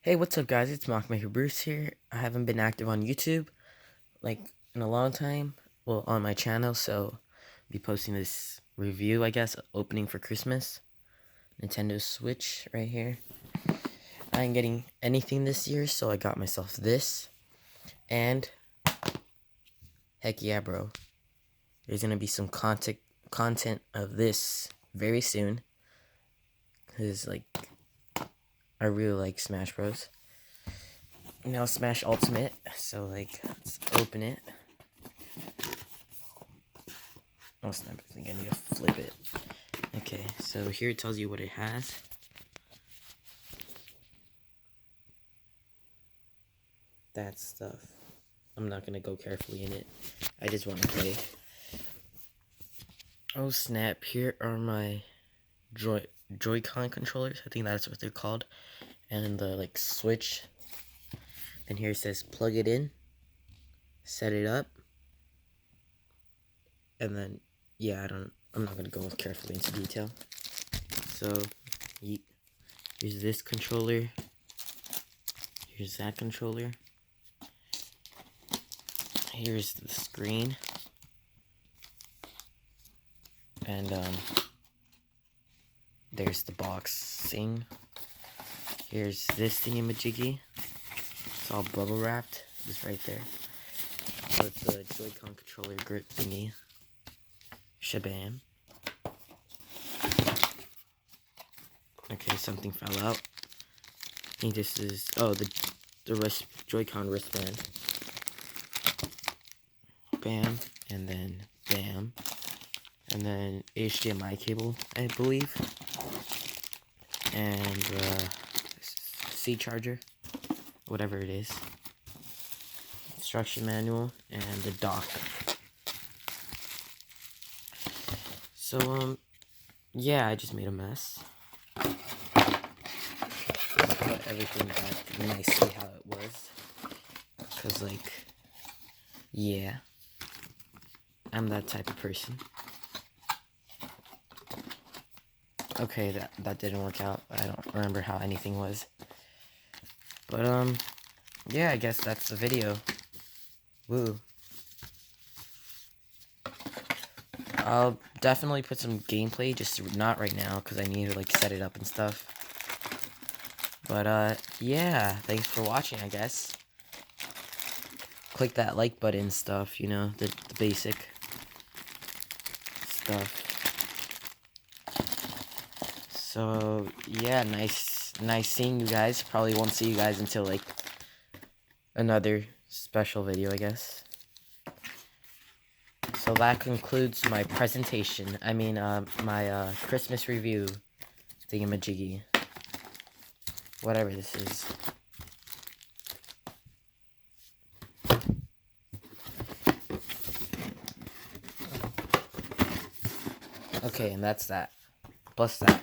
Hey, what's up, guys? It's Mockmaker Bruce here. I haven't been active on YouTube like in a long time. Well, on my channel, so I'll be posting this review, I guess, opening for Christmas. Nintendo Switch right here. I ain't getting anything this year, so I got myself this. And heck yeah, bro. There's gonna be some content of this very soon. Cause like I really like Smash Bros. Now Smash Ultimate, so like let's open it. Oh snap, I think I need to flip it. Okay, so here it tells you what it has. That stuff. I'm not gonna go carefully in it. I just want to play. Oh snap, here are my Joy-Con controllers. I think that's what they're called. And the like switch. And here it says plug it in. Set it up. And then yeah, I'm not gonna go carefully into detail. So here's this controller. Here's that controller. Here's the screen. And there's the boxing. Here's this thingamajiggy. It's all bubble wrapped. It's right there. So it's the Joy-Con controller grip thingy. Shabam. Okay, something fell out. I think this is the Joy-Con wristband. Bam, and then bam, and then HDMI cable, I believe, and C charger, whatever it is. Instruction manual and the dock. So yeah, I just made a mess. Put everything back nicely how it was, cause like, yeah, I'm that type of person. Okay, that didn't work out. I don't remember how anything was. But yeah, I guess that's the video. Woo. I'll definitely put some gameplay, just not right now, because I need to like set it up and stuff. But yeah, thanks for watching, I guess. Click that like button and stuff, you know, the basic stuff. So yeah, nice seeing you guys. Probably won't see you guys until like another special video, I guess. So that concludes my presentation. I mean, my Christmas review thingamajiggy. Whatever this is. Okay, and that's that. Plus that.